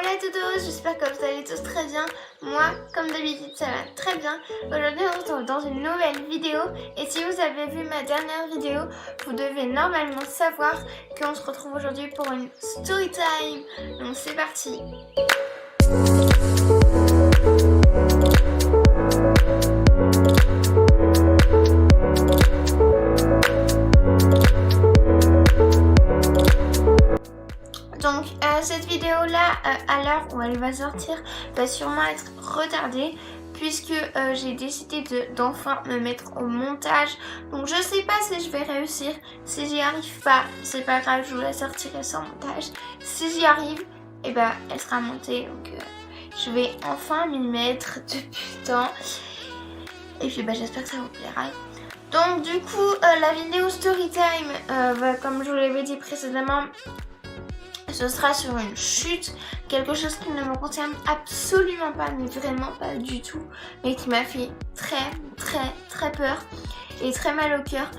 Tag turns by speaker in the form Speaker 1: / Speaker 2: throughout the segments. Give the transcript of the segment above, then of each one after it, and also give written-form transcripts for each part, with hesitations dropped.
Speaker 1: Hola à tous, j'espère que vous allez tous très bien. Moi, comme d'habitude, ça va très bien. Aujourd'hui, on se retrouve dans une nouvelle vidéo. Et si vous avez vu ma dernière vidéo, vous devez normalement savoir qu'on se retrouve aujourd'hui pour une story time. Donc c'est parti. Donc cette vidéo là, à l'heure où elle va sortir, va sûrement être retardée puisque j'ai décidé d'enfin me mettre au montage. Donc je sais pas si je vais réussir. Si j'y arrive pas, c'est pas grave, je vous la sortirai sans montage. Si j'y arrive, et ben elle sera montée. Donc je vais enfin m'y mettre depuis le temps. Et puis j'espère que ça vous plaira. Donc du coup la vidéo Storytime, comme je vous l'avais dit précédemment, ce sera sur une chute, quelque chose qui ne me concerne absolument pas, mais vraiment pas du tout, mais qui m'a fait très peur et très mal au cœur.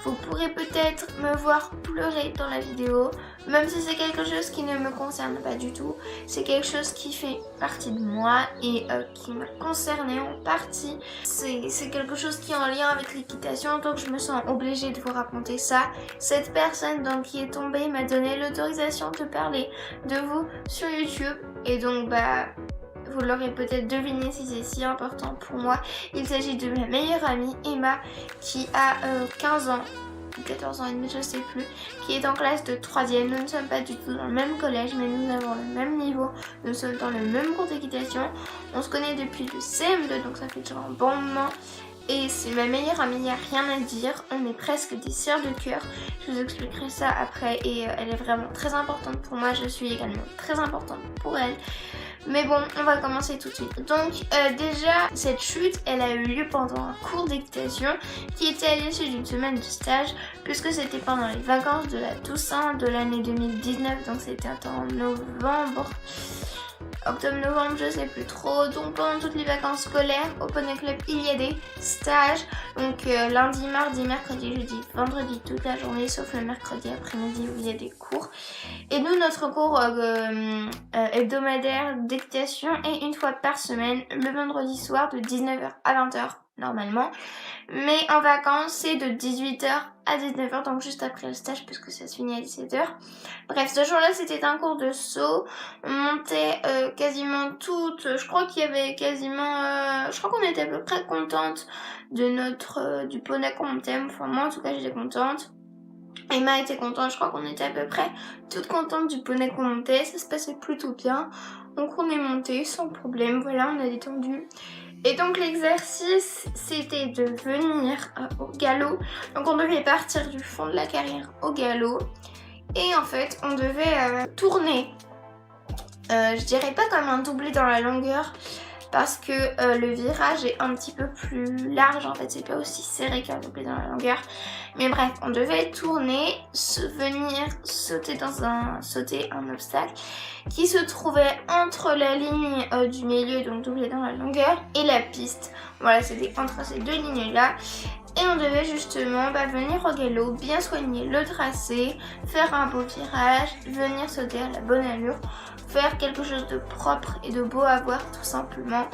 Speaker 1: Vous pourrez peut-être me voir pleurer dans la vidéo, même si c'est quelque chose qui ne me concerne pas du tout. C'est quelque chose qui fait partie de moi et qui m'a concernée en partie. C'est quelque chose qui est en lien avec l'équitation, donc je me sens obligée de vous raconter ça. Cette personne donc qui est tombée m'a donné l'autorisation de parler de vous sur YouTube, et donc vous l'aurez peut-être deviné si c'est si important pour moi. Il s'agit de ma meilleure amie Emma qui a 15 ans, 14 ans et demi, je sais plus, qui est en classe de 3e. Nous ne sommes pas du tout dans le même collège, mais nous avons le même niveau. Nous sommes dans le même cours d'équitation. On se connaît depuis le CM2, donc ça fait déjà un bon moment. Et c'est ma meilleure amie, il n'y a rien à dire. On est presque des sœurs de cœur. Je vous expliquerai ça après. Et elle est vraiment très importante pour moi. Je suis également très importante pour elle. Mais bon, on va commencer tout de suite. Donc déjà, cette chute, elle a eu lieu pendant un cours d'équitation qui était à l'issue d'une semaine de stage, puisque c'était pendant les vacances de la Toussaint de l'année 2019. Donc c'était en novembre, octobre-novembre, je sais plus trop. Donc pendant toutes les vacances scolaires, au Poney Club, il y a des stages. Donc lundi, mardi, mercredi, jeudi, vendredi, toute la journée, sauf le mercredi après-midi où il y a des cours. Et nous, notre cours hebdomadaire d'équitation est une fois par semaine, le vendredi soir de 19h à 20h normalement. Mais en vacances, c'est de 18h à 19h, donc juste après le stage puisque ça se finit à 17h. Bref, ce jour-là, c'était un cours de saut. On montait quasiment toutes. Je crois qu'il y avait quasiment... je crois qu'on était à peu près contente de du poney qu'on montait. Enfin, moi, en tout cas, j'étais contente. Emma était contente, je crois qu'on était à peu près toutes contentes du poney qu'on montait. Ça se passait plutôt bien. Donc on est monté sans problème. Voilà, on a détendu. Et donc l'exercice, c'était de venir au galop. Donc on devait partir du fond de la carrière au galop. Et en fait, on devait tourner. Je dirais pas comme un doublé dans la longueur, parce que le virage est un petit peu plus large. En fait, c'est pas aussi serré qu'un doublé dans la longueur. Mais bref, on devait tourner, venir sauter un obstacle qui se trouvait entre la ligne du milieu, donc doublé dans la longueur, et la piste. Voilà, c'était entre ces deux lignes-là. Et on devait justement venir au galop, bien soigner le tracé, faire un beau virage, venir sauter à la bonne allure, faire quelque chose de propre et de beau à voir tout simplement.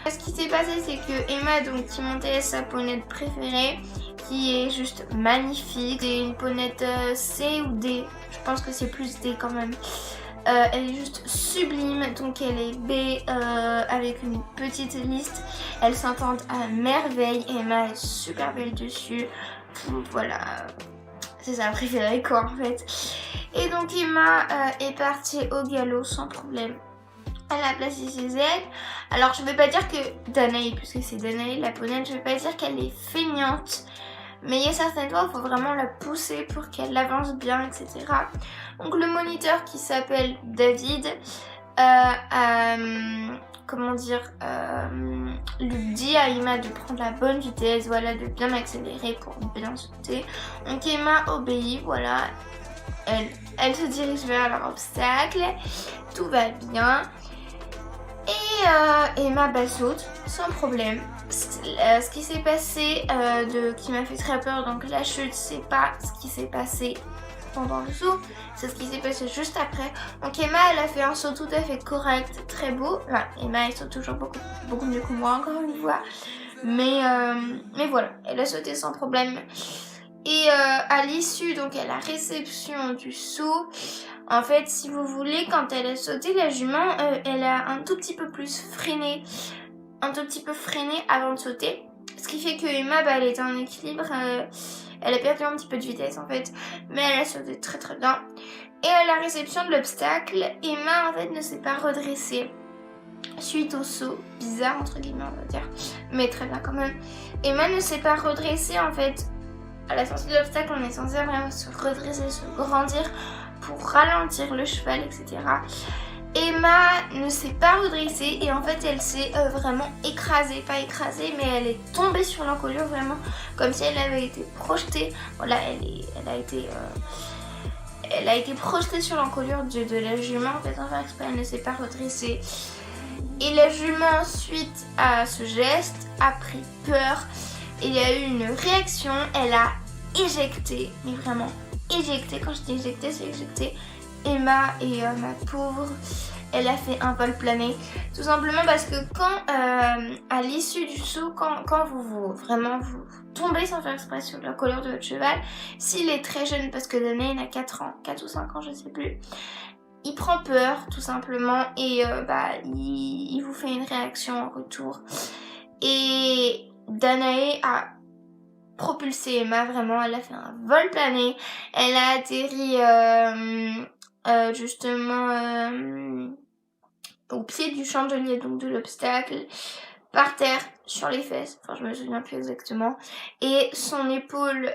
Speaker 1: Ce qui s'est passé, c'est que Emma, donc, qui montait sa ponette préférée, qui est juste magnifique, c'est une ponette C ou D, je pense que c'est plus D quand même. Elle est juste sublime, donc elle est B avec une petite liste. Elles s'entendent à merveille. Emma est super belle dessus. Donc voilà, c'est sa préférée quoi en fait. Et donc Emma est partie au galop sans problème. Elle a placé ses ailes. Alors je vais pas dire que Danae, puisque c'est Danae la ponette, je vais pas dire qu'elle est feignante. Mais il y a certaines fois, il faut vraiment la pousser pour qu'elle avance bien, etc. Donc le moniteur qui s'appelle David, lui dit à Emma de prendre la bonne vitesse, voilà, de bien accélérer pour bien sauter. Donc Emma obéit, voilà. Elle se dirige vers leur obstacle, tout va bien. Et Emma saute sans problème. Ce qui s'est passé qui m'a fait très peur, donc la chute, c'est pas ce qui s'est passé important dans le saut. C'est ce qui s'est passé juste après. Donc Emma, elle a fait un saut tout à fait correct, très beau. Enfin, Emma, elle saute toujours beaucoup mieux que moi, encore une fois. Mais voilà, elle a sauté sans problème. Et à l'issue, donc à la réception du saut, en fait, si vous voulez, quand elle a sauté, la jument, elle a un tout petit peu plus freiné. Un tout petit peu freiné avant de sauter. Ce qui fait que Emma, elle était en équilibre. Elle a perdu un petit peu de vitesse en fait. Mais elle a sauté très très bien. Et à la réception de l'obstacle, Emma en fait ne s'est pas redressée. Suite au saut, bizarre entre guillemets on va dire. Mais très bien quand même. Emma ne s'est pas redressée en fait. À la sortie de l'obstacle, on est censé vraiment se redresser, se grandir pour ralentir le cheval, etc. Emma ne s'est pas redressée et en fait elle s'est vraiment écrasée, pas écrasée mais elle est tombée sur l'encolure vraiment comme si elle avait été projetée. Voilà, elle a été projetée sur l'encolure de la jument en fait sans faire exprès, elle ne s'est pas redressée. Et la jument suite à ce geste a pris peur. Il y a eu une réaction, elle a éjecté, mais vraiment éjecté, quand je dis éjecté c'est éjecté. Emma et ma pauvre, elle a fait un vol plané. Tout simplement parce que quand, à l'issue du saut, quand vous tombez sans faire exprès sur la colure de votre cheval, s'il est très jeune, parce que Danae il a 4 ans, 4 ou 5 ans, je sais plus, il prend peur tout simplement et il vous fait une réaction en retour. Et Danae a propulsé Emma, vraiment, elle a fait un vol plané. Elle a atterri justement au pied du chandelier, donc de l'obstacle, par terre, sur les fesses, enfin je me souviens plus exactement, et son épaule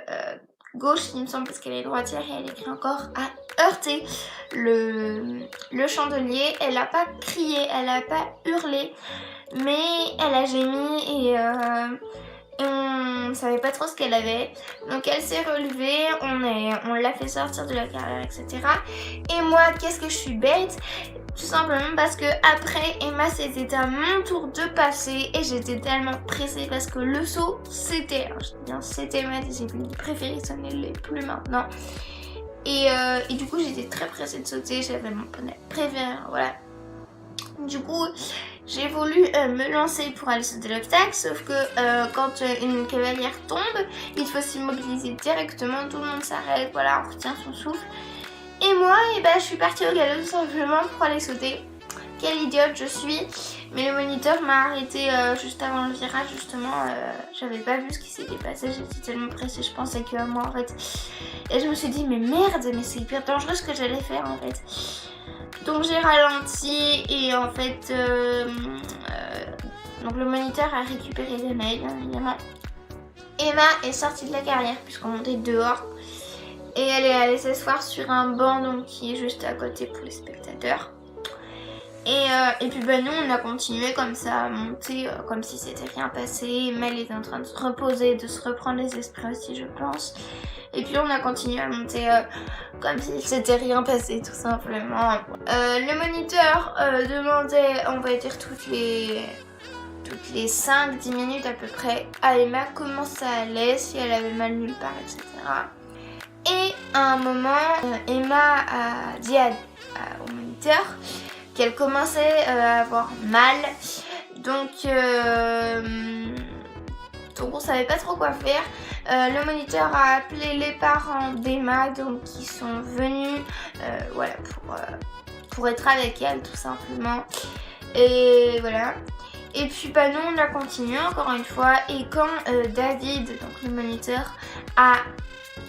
Speaker 1: gauche, il me semble, parce qu'elle est droitière et elle écrit encore, a heurté le chandelier. Elle n'a pas crié, elle n'a pas hurlé, mais elle a gémi et on ne savait pas trop ce qu'elle avait. Donc elle s'est relevée, on l'a fait sortir de la carrière, etc. Et moi, qu'est-ce que je suis bête? Tout simplement parce que après Emma, c'était à mon tour de passer et j'étais tellement pressée parce que le saut, c'était ma discipline préférée, ça ne l'est plus maintenant. Et du coup, j'étais très pressée de sauter, j'avais mon poney préféré, voilà. Du coup, j'ai voulu me lancer pour aller sauter l'obstacle, sauf que quand une cavalière tombe, il faut s'immobiliser directement, tout le monde s'arrête, voilà, on retient son souffle. Et moi, je suis partie au galop tout simplement pour aller sauter. Quelle idiote je suis. Mais le moniteur m'a arrêté juste avant le virage, justement. J'avais pas vu ce qui s'était passé, j'étais tellement pressée, je pensais que moi en fait. Et je me suis dit, mais merde, mais c'est hyper dangereux ce que j'allais faire en fait. Donc j'ai ralenti et en fait, donc le moniteur a récupéré des mails, bien évidemment. Emma est sortie de la carrière puisqu'on montait dehors. Et elle est allée s'asseoir sur un banc donc, qui est juste à côté pour les spectateurs. Et puis nous on a continué comme ça à monter comme si c'était rien passé. Mel était en train de se reposer, de se reprendre les esprits aussi je pense. Et puis on a continué à monter comme si c'était rien passé tout simplement. Le moniteur demandait, on va dire toutes les 5-10 minutes à peu près à Emma comment ça allait, si elle avait mal nulle part, etc. Et à un moment, Emma a dit au moniteur qu'elle commençait à avoir mal. Donc on savait pas trop quoi faire. Le moniteur a appelé les parents d'Emma donc qui sont venus voilà, pour être avec elle tout simplement. Et voilà. Et puis nous on a continué encore une fois. Et quand David, donc le moniteur, a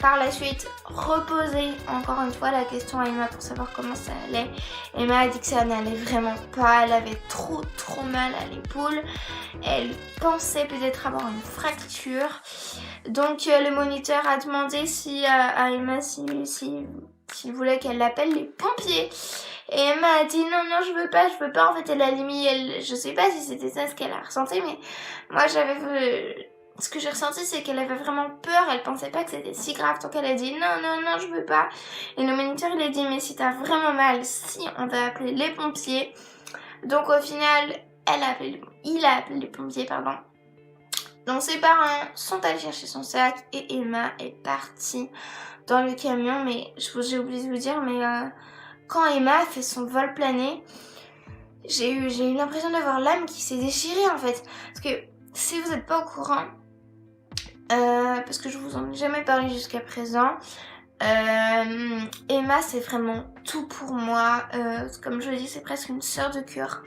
Speaker 1: par la suite reposer encore une fois la question à Emma pour savoir comment ça allait. Emma a dit que ça n'allait vraiment pas, elle avait trop mal à l'épaule, elle pensait peut-être avoir une fracture. Donc le moniteur a demandé à Emma s'il voulait qu'elle appelle les pompiers. Et Emma a dit non je veux pas en fait. Elle a limité, je sais pas si c'était ça ce qu'elle a ressenti, mais moi ce que j'ai ressenti, c'est qu'elle avait vraiment peur, elle pensait pas que c'était si grave, donc elle a dit non, je veux pas. Et le moniteur il a dit mais si t'as vraiment mal, si on va appeler les pompiers. Donc au final, il a appelé les pompiers, pardon. Donc ses parents sont allés chercher son sac et Emma est partie dans le camion. Mais j'ai oublié de vous dire, mais quand Emma a fait son vol plané, j'ai eu l'impression d'avoir l'âme qui s'est déchirée en fait. Parce que si vous n'êtes pas au courant, parce que je vous en ai jamais parlé jusqu'à présent, Emma c'est vraiment tout pour moi. Comme je le dis, c'est presque une sœur de cœur.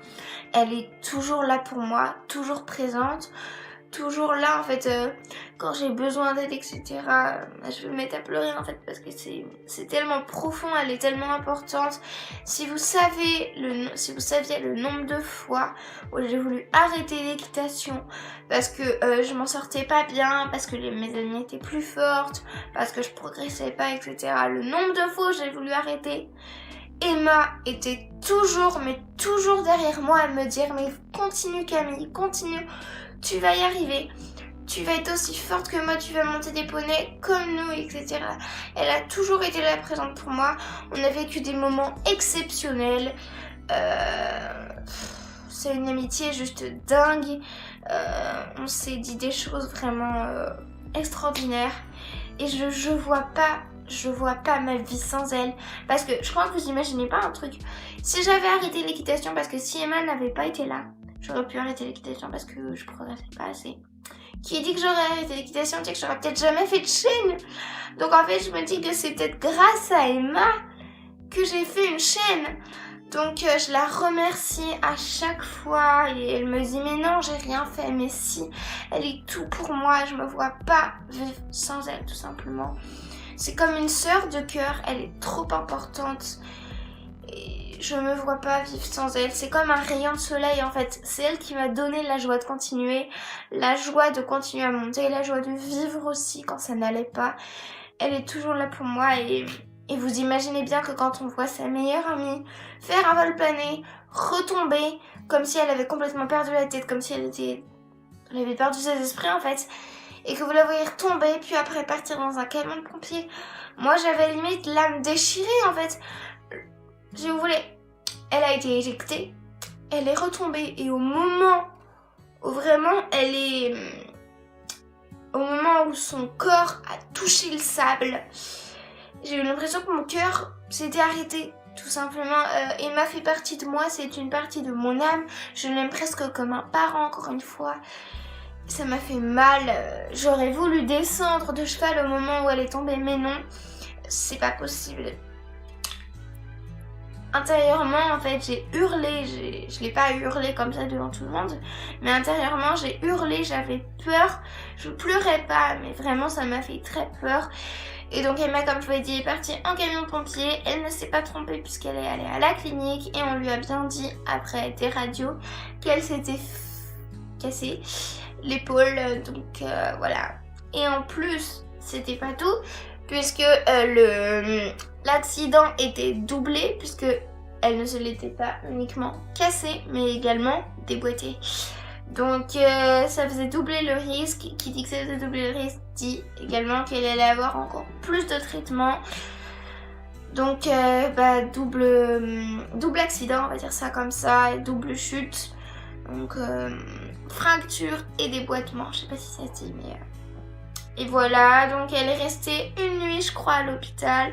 Speaker 1: Elle est toujours là pour moi, toujours présente, toujours là en fait quand j'ai besoin d'aide, etc. Je vais me mettre à pleurer en fait parce que c'est tellement profond, elle est tellement importante. Si vous saviez le nombre de fois où j'ai voulu arrêter l'équitation parce que je m'en sortais pas bien, parce que mes amies étaient plus fortes, parce que je progressais pas, etc. Le nombre de fois où j'ai voulu arrêter, Emma était toujours, mais toujours derrière moi à me dire mais continue Camille, continue, tu vas y arriver, tu vas être aussi forte que moi, tu vas monter des poneys comme nous, etc. Elle a toujours été là présente pour moi, on a vécu des moments exceptionnels, c'est une amitié juste dingue, on s'est dit des choses vraiment extraordinaires et je vois pas ma vie sans elle. Parce que je crois que vous imaginez pas un truc. Si j'avais arrêté l'équitation, parce que si Emma n'avait pas été là, j'aurais pu arrêter l'équitation parce que je progressais pas assez. Qui dit que j'aurais arrêté l'équitation, dit que j'aurais peut-être jamais fait de chaîne. Donc en fait, je me dis que c'est peut-être grâce à Emma que j'ai fait une chaîne. Donc je la remercie à chaque fois et elle me dit mais non, j'ai rien fait, mais si, elle est tout pour moi, je me vois pas vivre sans elle tout simplement. C'est comme une sœur de cœur, elle est trop importante et je me vois pas vivre sans elle. C'est comme un rayon de soleil en fait, c'est elle qui m'a donné la joie de continuer, la joie de continuer à monter, la joie de vivre aussi quand ça n'allait pas. Elle est toujours là pour moi et vous imaginez bien que quand on voit sa meilleure amie faire un vol plané, retomber comme si elle avait complètement perdu la tête, comme si elle avait perdu ses esprits en fait, et que vous la voyez retomber puis après partir dans un camion de pompiers, moi j'avais limite l'âme déchirée en fait. Si vous voulez, elle a été éjectée, elle est retombée et au moment où vraiment au moment où son corps a touché le sable, j'ai eu l'impression que mon cœur s'était arrêté. Tout simplement, Emma fait partie de moi, c'est une partie de mon âme. Je l'aime presque comme un parent, encore une fois. Ça m'a fait mal. J'aurais voulu descendre de cheval au moment où elle est tombée, mais non, c'est pas possible. Intérieurement, en fait, j'ai hurlé. Je l'ai pas hurlé comme ça devant tout le monde, mais intérieurement, j'ai hurlé, j'avais peur. Je pleurais pas, mais vraiment, ça m'a fait très peur. Et donc Emma, comme je vous l'ai dit, est partie en camion de pompier. Elle ne s'est pas trompée puisqu'elle est allée à la clinique et on lui a bien dit après des radios qu'elle s'était cassée l'épaule. Donc voilà. Et en plus, c'était pas tout puisque l'accident était doublé puisque elle ne se l'était pas uniquement cassée mais également déboîtée. Donc ça faisait doubler le risque. Qui dit que ça faisait doubler le risque dit également qu'elle allait avoir encore plus de traitements. Donc double accident, on va dire ça comme ça, et double chute. Donc fracture et déboîtement, je sais pas si ça se dit mais... Et voilà, donc elle est restée une nuit je crois à l'hôpital.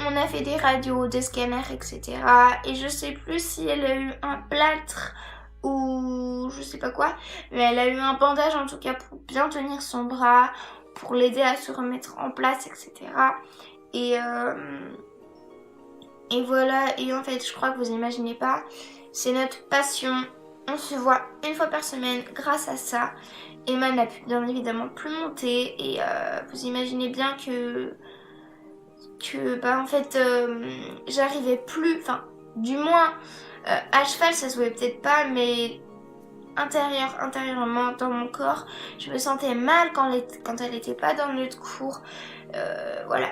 Speaker 1: On a fait des radios, des scanners, etc. Et je sais plus si elle a eu un plâtre ou je sais pas quoi, mais elle a eu un bandage en tout cas pour bien tenir son bras, pour l'aider à se remettre en place, etc. Et voilà, et en fait je crois que vous imaginez pas, c'est notre passion, on se voit une fois par semaine grâce à ça. Emma n'a pu bien évidemment plus monter et vous imaginez bien que en fait j'arrivais plus, enfin du moins à cheval ça se voyait peut-être pas, mais intérieurement dans mon corps je me sentais mal quand elle était pas dans notre cours. Voilà,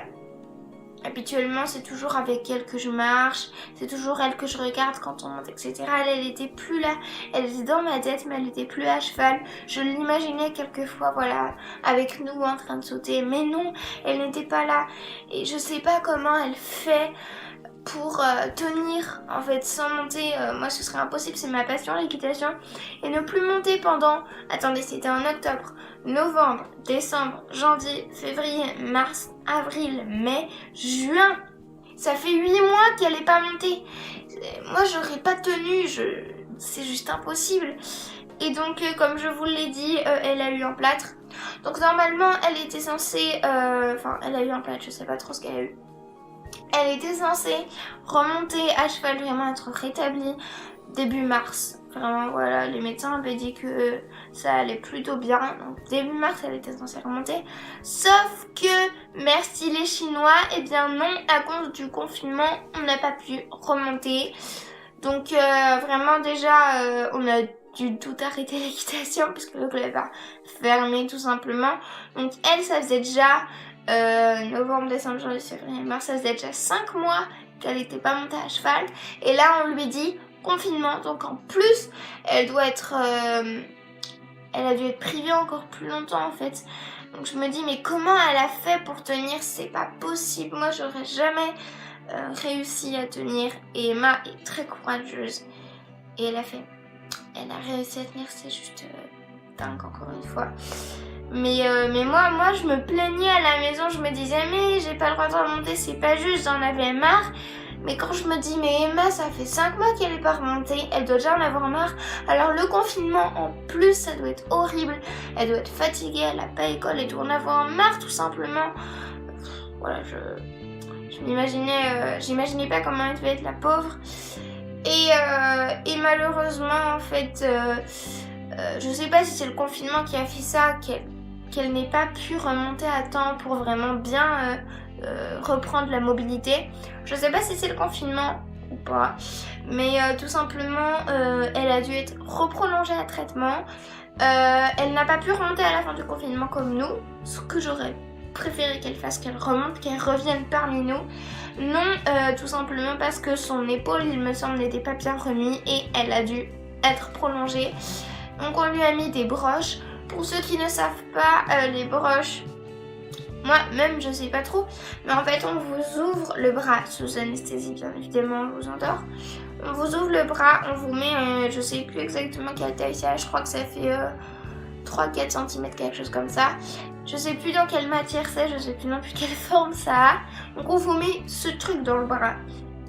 Speaker 1: habituellement c'est toujours avec elle que je marche, c'est toujours elle que je regarde quand on monte, etc. Elle était plus là, elle était dans ma tête mais elle était plus à cheval. Je l'imaginais quelquefois, voilà, avec nous en train de sauter, mais non, elle n'était pas là. Et je sais pas comment elle fait pour tenir en fait sans monter, moi ce serait impossible, c'est ma passion l'équitation, et ne plus monter pendant, attendez, c'était en octobre, novembre, décembre, janvier, février, mars, avril, mai, juin. Ça fait 8 mois qu'elle n'est pas montée. Moi j'aurais pas tenu, c'est juste impossible. Et donc comme je vous l'ai dit, elle a eu un plâtre. Donc normalement elle était censée, elle a eu un plâtre, je sais pas trop ce qu'elle a eu. Elle était censée remonter à cheval, vraiment être rétablie début mars. Vraiment voilà, les médecins avaient dit que ça allait plutôt bien. Donc début mars elle était censée remonter. Sauf que, merci les Chinois, eh bien non, à cause du confinement, on n'a pas pu remonter. Donc vraiment déjà, on a dû tout arrêter l'équitation parce que le club a fermé tout simplement. Donc elle, ça faisait déjà novembre, décembre, janvier, février, mars, ça faisait déjà 5 mois qu'elle n'était pas montée à cheval. Et là, on lui dit confinement. Donc en plus, elle doit être... elle a dû être privée encore plus longtemps en fait. Donc je me dis, mais comment elle a fait pour tenir? C'est pas possible. Moi, j'aurais jamais réussi à tenir. Et Emma est très courageuse. Et elle a fait. Elle a réussi à tenir, c'est juste dingue encore une fois. Mais moi je me plaignais à la maison, je me disais mais j'ai pas le droit de remonter, c'est pas juste, j'en avais marre. Mais quand je me dis mais Emma, ça fait 5 mois qu'elle est pas remontée, elle doit déjà en avoir marre. Alors le confinement en plus, ça doit être horrible. Elle doit être fatiguée, elle a pas école, elle doit en avoir marre tout simplement. Voilà, je m'imaginais, j'imaginais pas comment elle devait être la pauvre. Et malheureusement en fait, je sais pas si c'est le confinement qui a fait ça, qu'elle n'ait pas pu remonter à temps pour vraiment bien reprendre la mobilité. Je sais pas si c'est le confinement ou pas, mais tout simplement elle a dû être reprolongée à traitement. Elle n'a pas pu remonter à la fin du confinement comme nous, ce que j'aurais préféré qu'elle fasse, qu'elle remonte, qu'elle revienne parmi nous. Non, tout simplement parce que son épaule, il me semble, n'était pas bien remis et elle a dû être prolongée. Donc on lui a mis des broches. Pour ceux qui ne savent pas, les broches, moi même je sais pas trop, mais en fait on vous ouvre le bras sous anesthésie, bien évidemment on vous endort. On vous ouvre le bras, on vous met, je sais plus exactement quelle taille c'est, je crois que ça fait 3-4 cm, quelque chose comme ça. Je sais plus dans quelle matière c'est, je sais plus non plus quelle forme ça a. Donc on vous met ce truc dans le bras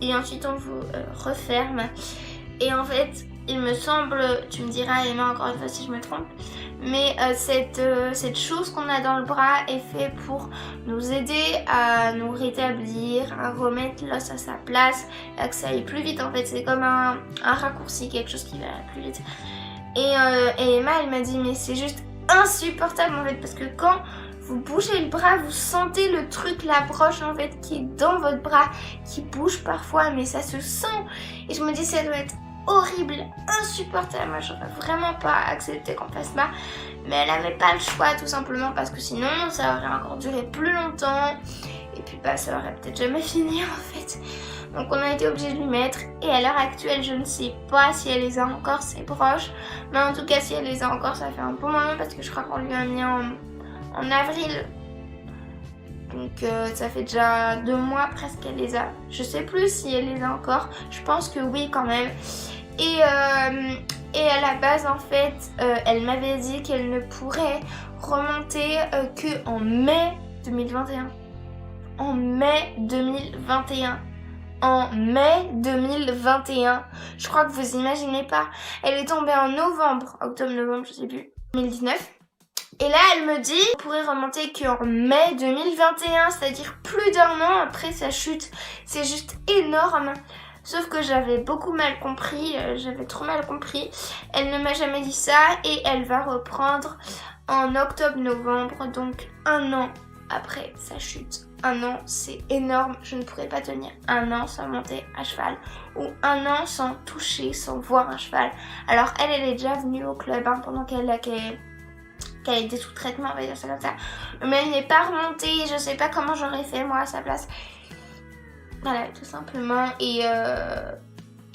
Speaker 1: et ensuite on vous referme. Et en fait, il me semble, tu me diras Emma encore une fois si je me trompe, mais cette chose qu'on a dans le bras est faite pour nous aider à nous rétablir, à remettre l'os à sa place, à que ça aille plus vite en fait. C'est comme un raccourci, quelque chose qui va plus vite. Et Emma, elle m'a dit, mais c'est juste insupportable en fait, parce que quand vous bougez le bras, vous sentez le truc, la broche en fait, qui est dans votre bras, qui bouge parfois, mais ça se sent. Et je me dis, ça doit être horrible, insupportable. Moi, j'aurais vraiment pas accepté qu'on fasse ça. Mais elle avait pas le choix, tout simplement, parce que sinon, ça aurait encore duré plus longtemps. Et puis, bah, ça aurait peut-être jamais fini, en fait. Donc, on a été obligé de lui mettre. Et à l'heure actuelle, je ne sais pas si elle les a encore, ses broches. Mais en tout cas, si elle les a encore, ça fait un bon moment, parce que je crois qu'on lui a mis en avril. Donc ça fait déjà 2 mois presque qu'elle les a. Je sais plus si elle les a encore. Je pense que oui quand même. Et à la base en fait, elle m'avait dit qu'elle ne pourrait remonter que en mai 2021. En mai 2021. En mai 2021. Je crois que vous imaginez pas. Elle est tombée en novembre, octobre-novembre, je sais plus, 2019. Et là, elle me dit qu'on pourrait remonter qu'en mai 2021, c'est-à-dire plus d'1 an après sa chute. C'est juste énorme. Sauf que j'avais beaucoup mal compris, j'avais trop mal compris. Elle ne m'a jamais dit ça et elle va reprendre en octobre-novembre, donc 1 an après sa chute. 1 an, c'est énorme. Je ne pourrais pas tenir 1 an sans monter à cheval ou 1 an sans toucher, sans voir un cheval. Alors elle est déjà venue au club pendant qu'elle était sous traitement, on va dire ça comme ça. Mais elle n'est pas remontée, je sais pas comment j'aurais fait moi à sa place. Voilà, tout simplement. Et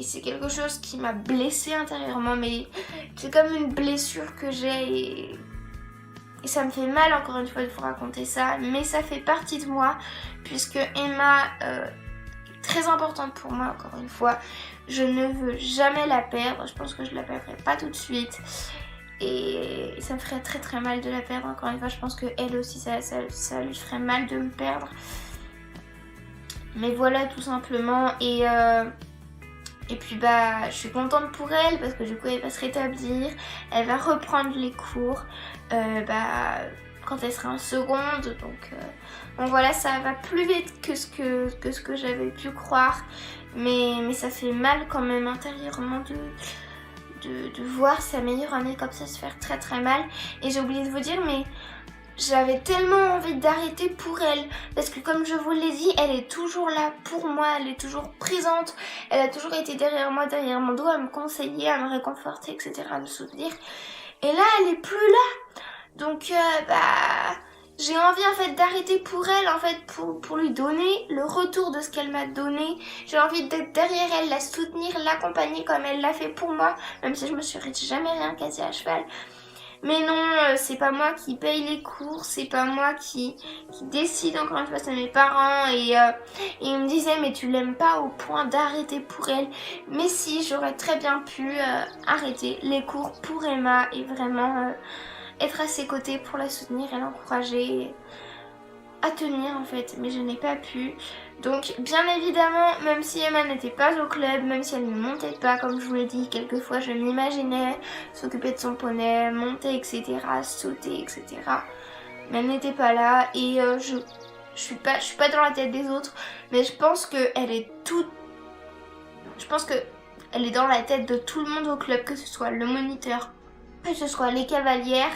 Speaker 1: c'est quelque chose qui m'a blessée intérieurement, mais c'est comme une blessure que j'ai et ça me fait mal encore une fois de vous raconter ça, mais ça fait partie de moi puisque Emma très importante pour moi, encore une fois. Je ne veux jamais la perdre, je pense que je la perdrai pas tout de suite. Et ça me ferait très très mal de la perdre, encore une fois. Je pense qu'elle aussi, ça lui ferait mal de me perdre. Mais voilà, tout simplement. Et puis bah, je suis contente pour elle parce que du coup, elle va se rétablir. Elle va reprendre les cours quand elle sera en seconde. Donc voilà, ça va plus vite que ce que j'avais pu croire. Mais ça fait mal quand même intérieurement de voir sa meilleure amie comme ça se faire très très mal. Et j'ai oublié de vous dire, mais j'avais tellement envie d'arrêter pour elle. Parce que comme je vous l'ai dit, elle est toujours là pour moi, elle est toujours présente. Elle a toujours été derrière moi, derrière mon dos, à me conseiller, à me réconforter, etc., à me soutenir. Et là, elle est plus là. Donc j'ai envie en fait d'arrêter pour elle, en fait pour lui donner le retour de ce qu'elle m'a donné. J'ai envie d'être derrière elle, la soutenir, l'accompagner comme elle l'a fait pour moi, même si je me suis jamais rien cassé à cheval. Mais non, c'est pas moi qui paye les cours, c'est pas moi qui décide, encore une fois, c'est mes parents. Et ils me disaient, mais tu l'aimes pas au point d'arrêter pour elle. Mais si, j'aurais très bien pu arrêter les cours pour Emma et vraiment être à ses côtés pour la soutenir et l'encourager à tenir en fait, mais je n'ai pas pu. Donc bien évidemment, même si Emma n'était pas au club, même si elle ne montait pas, comme je vous l'ai dit, quelquefois je m'imaginais s'occuper de son poney, monter, etc., sauter, etc. Mais elle n'était pas là et je suis pas dans la tête des autres, mais je pense qu'elle est elle est dans la tête de tout le monde au club, que ce soit le moniteur, que ce soit les cavalières,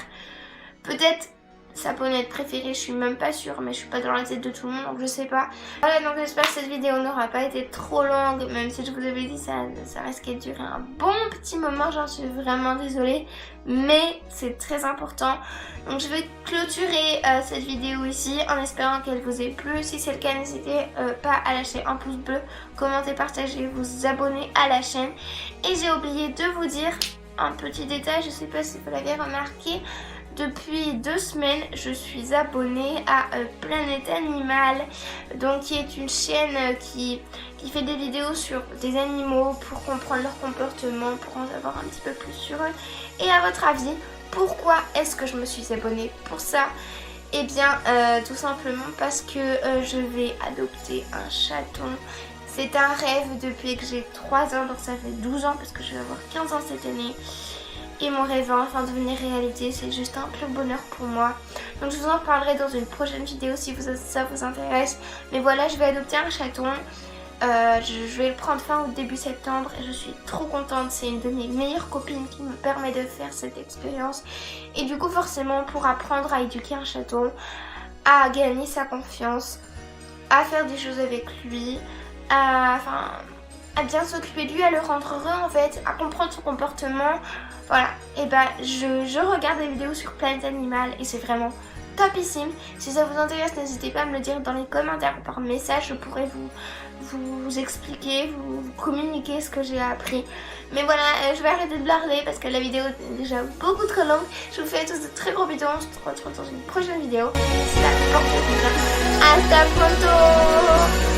Speaker 1: peut-être sa ponette préférée, je suis même pas sûre, mais je suis pas dans la tête de tout le monde, donc je sais pas. Voilà, donc j'espère que cette vidéo n'aura pas été trop longue, même si je vous avais dit ça risquait de durer un bon petit moment, j'en suis vraiment désolée, mais c'est très important. Donc je vais clôturer cette vidéo ici en espérant qu'elle vous ait plu. Si c'est le cas, n'hésitez pas à lâcher un pouce bleu, commenter, partager, vous abonner à la chaîne. Et j'ai oublié de vous dire un petit détail, je sais pas si vous l'avez remarqué, depuis 2 semaines, je suis abonnée à Planète Animal, donc qui est une chaîne qui fait des vidéos sur des animaux pour comprendre leur comportement, pour en savoir un petit peu plus sur eux. Et à votre avis, pourquoi est-ce que je me suis abonnée pour ça? Eh bien, tout simplement parce que je vais adopter un chaton. C'est un rêve depuis que j'ai 3 ans, donc ça fait 12 ans parce que je vais avoir 15 ans cette année. Et mon rêve va enfin devenir réalité, c'est juste un pur bonheur pour moi. Donc je vous en reparlerai dans une prochaine vidéo si ça vous intéresse. Mais voilà, je vais adopter un chaton. Je vais le prendre fin août, début septembre et je suis trop contente. C'est une de mes meilleures copines qui me permet de faire cette expérience. Et du coup forcément pour apprendre à éduquer un chaton, à gagner sa confiance, à faire des choses avec lui, à bien s'occuper de lui, à le rendre heureux en fait, à comprendre son comportement. Voilà, et je regarde des vidéos sur Planète Animal et c'est vraiment topissime. Si ça vous intéresse, n'hésitez pas à me le dire dans les commentaires ou par message, je pourrais vous expliquer, vous communiquer ce que j'ai appris. Mais voilà, je vais arrêter de parler parce que la vidéo est déjà beaucoup trop longue. Je vous fais à tous de très gros bisous, on se retrouve dans une prochaine vidéo. Portez-vous bien. Hasta pronto.